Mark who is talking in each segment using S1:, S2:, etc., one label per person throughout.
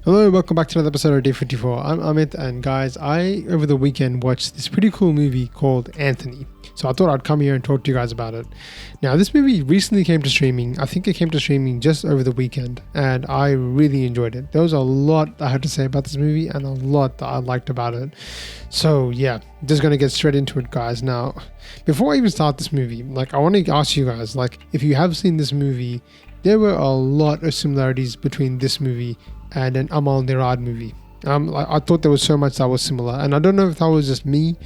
S1: Hello, welcome back to another episode of Day 54. I'm Amit, and guys, I over the weekend watched this pretty cool movie called Antony. So I thought I'd come here and talk to you guys about it. Now, this movie recently came to streaming. I think it came to streaming just over the weekend, and I really enjoyed it. There was a lot I had to say about this movie and a lot that I liked about it. So yeah, just gonna get straight into it, guys. Now, before I even start this movie, I want to ask you guys, if you have seen this movie, there were a lot of similarities between this movie and an Amal Nirad movie. I thought there was so much that was similar, and I don't know if that was just me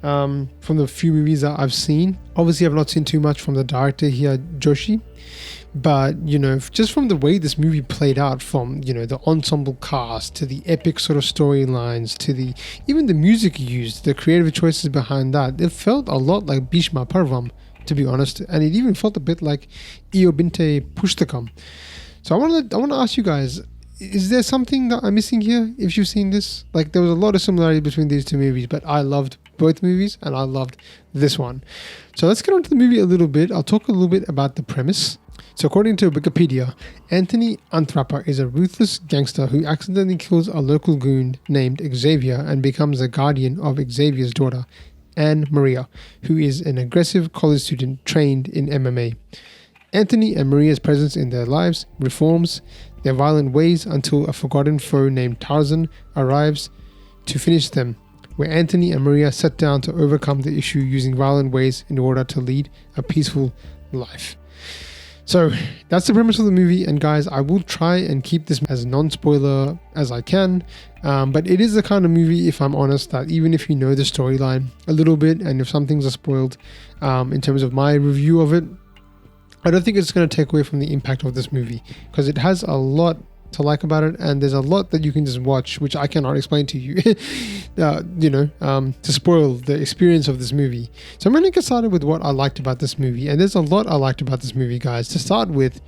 S1: from the few movies that I've seen. Obviously, I've not seen too much from the director here, Joshiy, but just from the way this movie played out, from the ensemble cast to the epic sort of storylines to even the music used, the creative choices behind that, it felt a lot like Bhishma Parvam, to be honest, and it even felt a bit like Iyo Binte Pushtakam. So I want to ask you guys, is there something that I'm missing here if you've seen this? There was a lot of similarity between these two movies, but I loved both movies and I loved this one. So let's get on to the movie a little bit. I'll talk a little bit about the premise. So according to Wikipedia, Antony Anthrapa is a ruthless gangster who accidentally kills a local goon named Xavier and becomes the guardian of Xavier's daughter, Anne Maria, who is an aggressive college student trained in MMA. Antony and Maria's presence in their lives reforms their violent ways until a forgotten foe named Tarzan arrives to finish them, where Antony and Maria set down to overcome the issue using violent ways in order to lead a peaceful life. So that's the premise of the movie, and guys, I will try and keep this as non-spoiler as I can, but it is the kind of movie, if I'm honest, that even if you know the storyline a little bit and if some things are spoiled in terms of my review of it, I don't think it's going to take away from the impact of this movie, because it has a lot to like about it, and there's a lot that you can just watch which I cannot explain to you to spoil the experience of this movie. So I'm going to get started with what I liked about this movie, and there's a lot I liked about this movie, guys. To start with,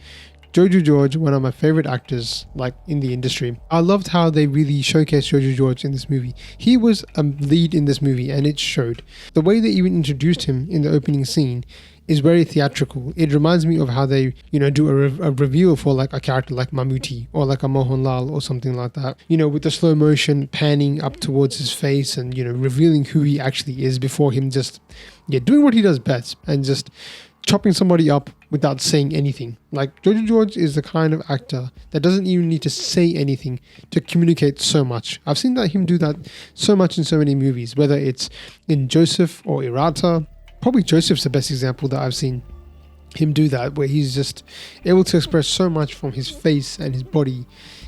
S1: Joju George, one of my favorite actors in the industry. I loved how they really showcased Joju George in this movie. He was a lead in this movie, and it showed. The way they even introduced him in the opening scene is very theatrical. It reminds me of how they, do a reveal for a character like Mammootty or a Mohanlal or something like that. With the slow motion panning up towards his face and, revealing who he actually is before him just, doing what he does best and just chopping somebody up without saying anything. Joju George is the kind of actor that doesn't even need to say anything to communicate so much. I've seen him do that so much in so many movies, whether it's in Joseph or Irata. Probably Joseph's the best example that I've seen him do that, where he's just able to express so much from his face and his body.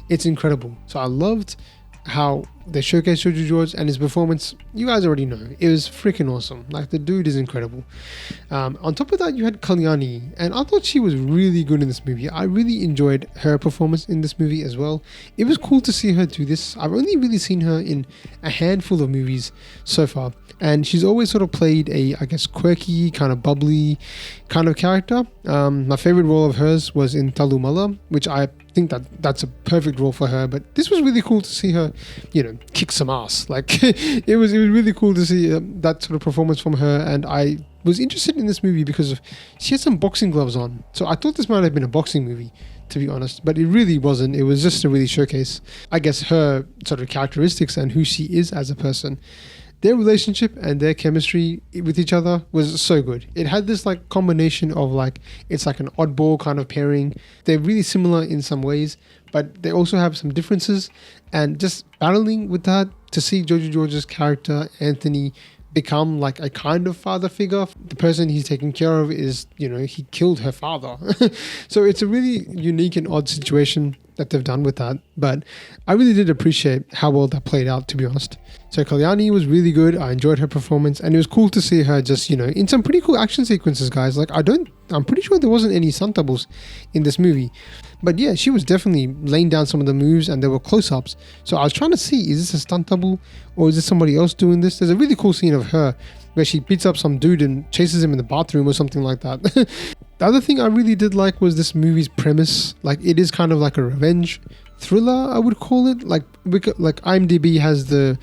S1: It's incredible. So I loved how they showcased Joju George, and his performance, you guys already know, it was freaking awesome. The dude is incredible. On top of that, you had Kalyani, and I thought she was really good in this movie. I really enjoyed her performance in this movie as well. It was cool to see her do this. I've only really seen her in a handful of movies so far, and she's always sort of played a, quirky, kind of bubbly kind of character. My favorite role of hers was in Talumala, which I think that's a perfect role for her, but this was really cool to see her, kick some ass. It was really cool to see that sort of performance from her, and I was interested in this movie because she had some boxing gloves on, so I thought this might have been a boxing movie, to be honest, but it really wasn't. It was just to really showcase, her sort of characteristics and who she is as a person. Their relationship and their chemistry with each other was so good. It had this combination of it's an oddball kind of pairing. They're really similar in some ways, but they also have some differences, and just battling with that, to see Joju George's character Antony become a kind of father figure. The person he's taking care of is, he killed her father. So it's a really unique and odd situation that they've done with that, but I really did appreciate how well that played out, to be honest. So Kalyani was really good. I enjoyed her performance, and it was cool to see her just, in some pretty cool action sequences, guys. I'm pretty sure there wasn't any stunt doubles in this movie, but yeah, she was definitely laying down some of the moves, and there were close-ups. So I was trying to see, is this a stunt double or is this somebody else doing this? There's a really cool scene of her where she beats up some dude and chases him in the bathroom or something like that. The other thing I really did like was this movie's premise. It is kind of like a revenge thriller, I would call it. IMDb has the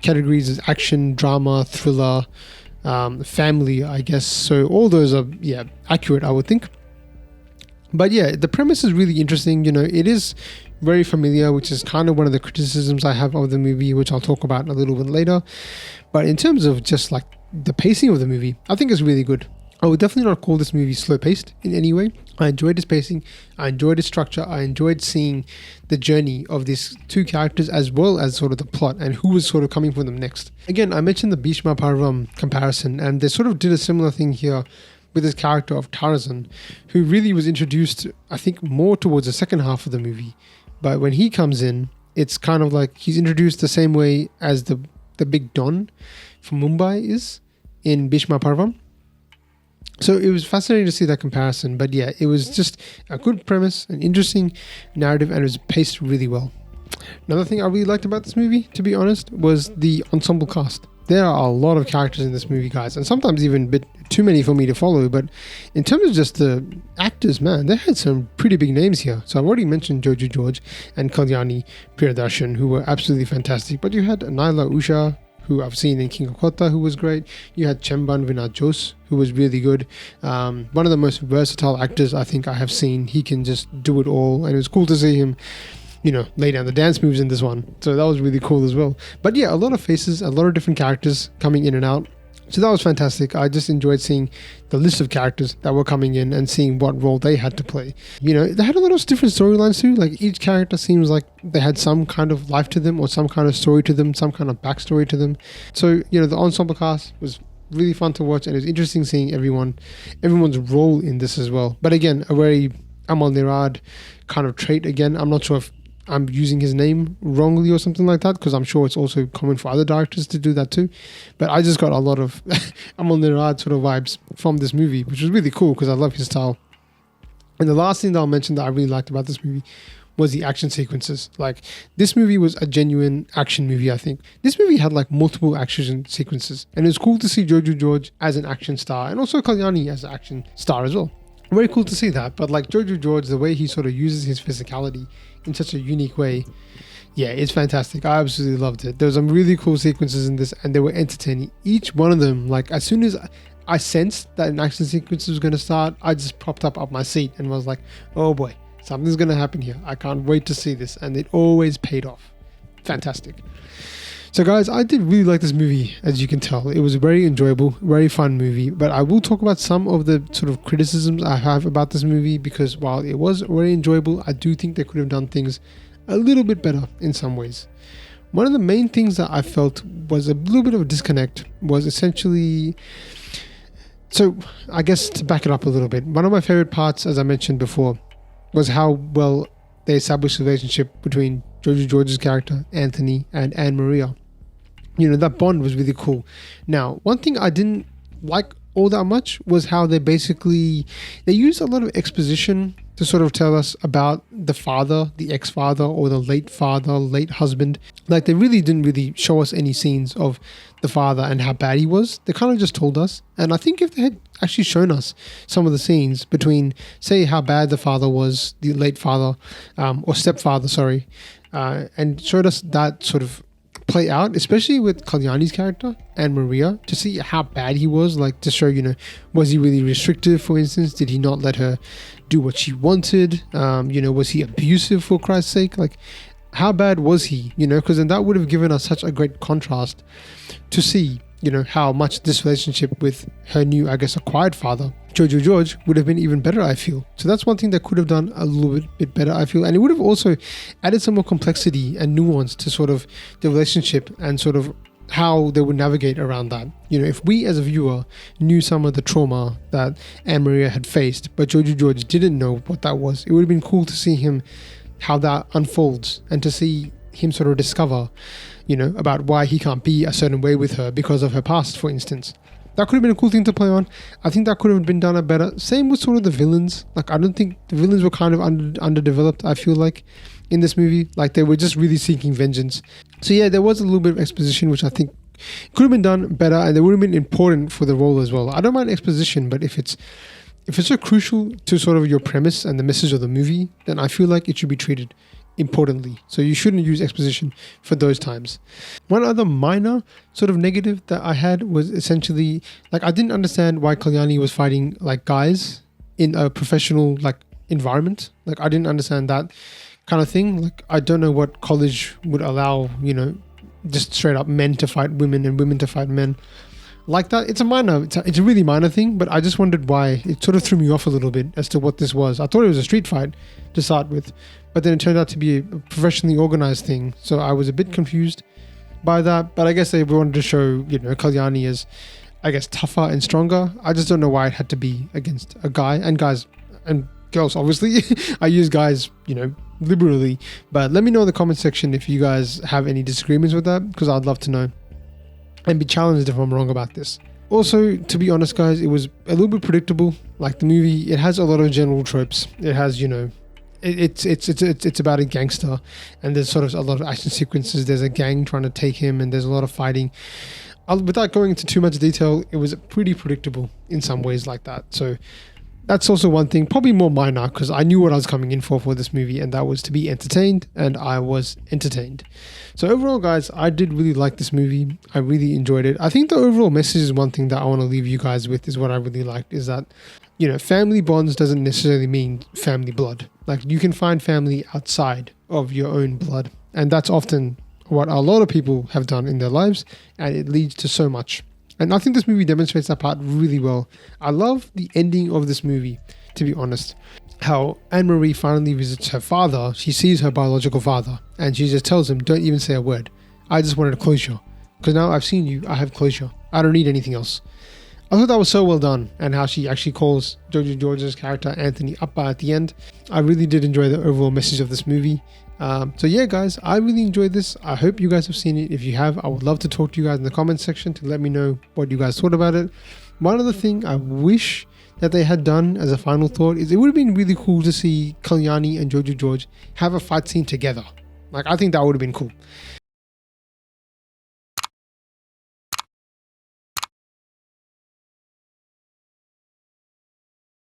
S1: categories as action, drama, thriller, family, I guess. So all those are, accurate, I would think. But yeah, the premise is really interesting. It is very familiar, which is kind of one of the criticisms I have of the movie, which I'll talk about a little bit later. But in terms of just like the pacing of the movie, I think it's really good. I would definitely not call this movie slow-paced in any way. I enjoyed its pacing, I enjoyed its structure, I enjoyed seeing the journey of these two characters as well as sort of the plot and who was sort of coming for them next. Again, I mentioned the Bhishma Parvam comparison, and they sort of did a similar thing here with this character of Tarzan, who really was introduced, I think, more towards the second half of the movie. But when he comes in, it's kind of like he's introduced the same way as the big Don from Mumbai is in Bhishma Parvam. So it was fascinating to see that comparison. But yeah, it was just a good premise, an interesting narrative, and it was paced really well. Another thing I really liked about this movie, to be honest, was the ensemble cast. There are a lot of characters in this movie, guys, and sometimes even a bit too many for me to follow. But in terms of just the actors, man, they had some pretty big names here. So I've already mentioned Joju George and Kalyani, Priyadarshan, who were absolutely fantastic. But you had Nyla, Usha, who I've seen in King of Kotha, who was great. You had Chemban, Vinod, who was really good. One of the most versatile actors I think I have seen. He can just do it all, and it was cool to see him, you know, lay down the dance moves in this one. So that was really cool as well. But yeah, a lot of faces, a lot of different characters coming in and out. So that was fantastic. I just enjoyed seeing the list of characters that were coming in and seeing what role they had to play. You know, they had a lot of different storylines too. Like each character seems like they had some kind of life to them or some kind of story to them, some kind of backstory to them. So, you know, the ensemble cast was really fun to watch, and it was interesting seeing everyone's role in this as well. But again, a very Amal Nirad kind of trait again. I'm not sure if I'm using his name wrongly or something like that, because I'm sure it's also common for other directors to do that too. But I just got a lot of Amal Nirad sort of vibes from this movie, which was really cool because I love his style. And the last thing that I'll mention that I really liked about this movie was the action sequences. Like, this movie was a genuine action movie, I think. This movie had like multiple action sequences, and it was cool to see Joju George as an action star and also Kalyani as an action star as well. Very cool to see that. But like Joju George, the way he sort of uses his physicality in such a unique way, yeah, it's fantastic. I absolutely loved it. There were some really cool sequences in this, and they were entertaining. Each one of them, like as soon as I sensed that an action sequence was going to start, I just popped up my seat and was like, oh boy, something's going to happen here. I can't wait to see this. And it always paid off. Fantastic. So guys, I did really like this movie, as you can tell. It was a very enjoyable, very fun movie, but I will talk about some of the sort of criticisms I have about this movie, because while it was very enjoyable, I do think they could have done things a little bit better in some ways. One of the main things that I felt was a little bit of a disconnect was essentially, so I guess to back it up a little bit, one of my favorite parts, as I mentioned before, was how well they established the relationship between Joju George's character, Antony, and Anne Maria. You know, that bond was really cool. Now, one thing I didn't like all that much was how they used a lot of exposition to sort of tell us about the father, the ex-father, or the late father, late husband. Like, they really didn't really show us any scenes of the father and how bad he was. They kind of just told us. And I think if they had actually shown us some of the scenes between, say, how bad the father was, the late father, or stepfather, sorry, and showed us that sort of play out, especially with Kalyani's character and Maria, to see how bad he was, like to show, you know, was he really restrictive, for instance? Did he not let her do what she wanted? You know, was he abusive, for Christ's sake? Like, how bad was he? You know, because then that would have given us such a great contrast to see, you know, how much this relationship with her new, I guess, acquired father, Joju George, would have been even better, I feel. So that's one thing that could have done a little bit better, I feel. And it would have also added some more complexity and nuance to sort of the relationship and sort of how they would navigate around that. You know, if we as a viewer knew some of the trauma that Anne Maria had faced, but Joju George didn't know what that was, it would have been cool to see him, how that unfolds, and to see him sort of discover, you know, about why he can't be a certain way with her because of her past, for instance. That could have been a cool thing to play on. I think that could have been done a better. Same with sort of the villains. Like, I don't think the villains were kind of underdeveloped, I feel like, in this movie. Like, they were just really seeking vengeance. So yeah, there was a little bit of exposition, which I think could have been done better, and they would have been important for the role as well. I don't mind exposition, but if it's so crucial to sort of your premise and the message of the movie, then I feel like it should be treated importantly. So you shouldn't use exposition for those times. One other minor sort of negative that I had was essentially, like, I didn't understand why Kalyani was fighting like guys in a professional like environment. Like, I didn't understand that kind of thing. Like, I don't know what college would allow, just straight up men to fight women and women to fight men like that. It's a really minor thing, but I just wondered why. It sort of threw me off a little bit as to what this was. I thought it was a street fight to start with, but then it turned out to be a professionally organized thing. So I was a bit confused by that, but I guess they wanted to show, Kalyani as, I guess, tougher and stronger. I just don't know why it had to be against a guy, and guys and girls, obviously. I use guys, liberally, but let me know in the comment section if you guys have any disagreements with that, because I'd love to know and be challenged if I'm wrong about this. Also, to be honest, guys, it was a little bit predictable. Like, the movie, it has a lot of general tropes. It has, it's about a gangster, and there's sort of a lot of action sequences. There's a gang trying to take him, and there's a lot of fighting. Without going into too much detail, it was pretty predictable in some ways like that. So that's also one thing, probably more minor, because I knew what I was coming in for this movie, and that was to be entertained, and I was entertained. So overall, guys, I did really like this movie. I really enjoyed it. I think the overall message is one thing that I want to leave you guys with, is what I really liked, is that, family bonds doesn't necessarily mean family blood. Like, you can find family outside of your own blood, and that's often what a lot of people have done in their lives, and it leads to so much. And I think this movie demonstrates that part really well. I love the ending of this movie, to be honest. How Anne-Marie finally visits her father. She sees her biological father, and she just tells him, don't even say a word. I just wanted a closure. Because now I've seen you, I have closure. I don't need anything else. I thought that was so well done, and how she actually calls Joju George's character Antony Appa at the end. I really did enjoy the overall message of this movie. So yeah, guys, I really enjoyed this. I hope you guys have seen it. If you have, I would love to talk to you guys in the comments section to let me know what you guys thought about it. One other thing I wish that they had done as a final thought is it would have been really cool to see Kalyani and Joju George have a fight scene together. Like, I think that would have been cool.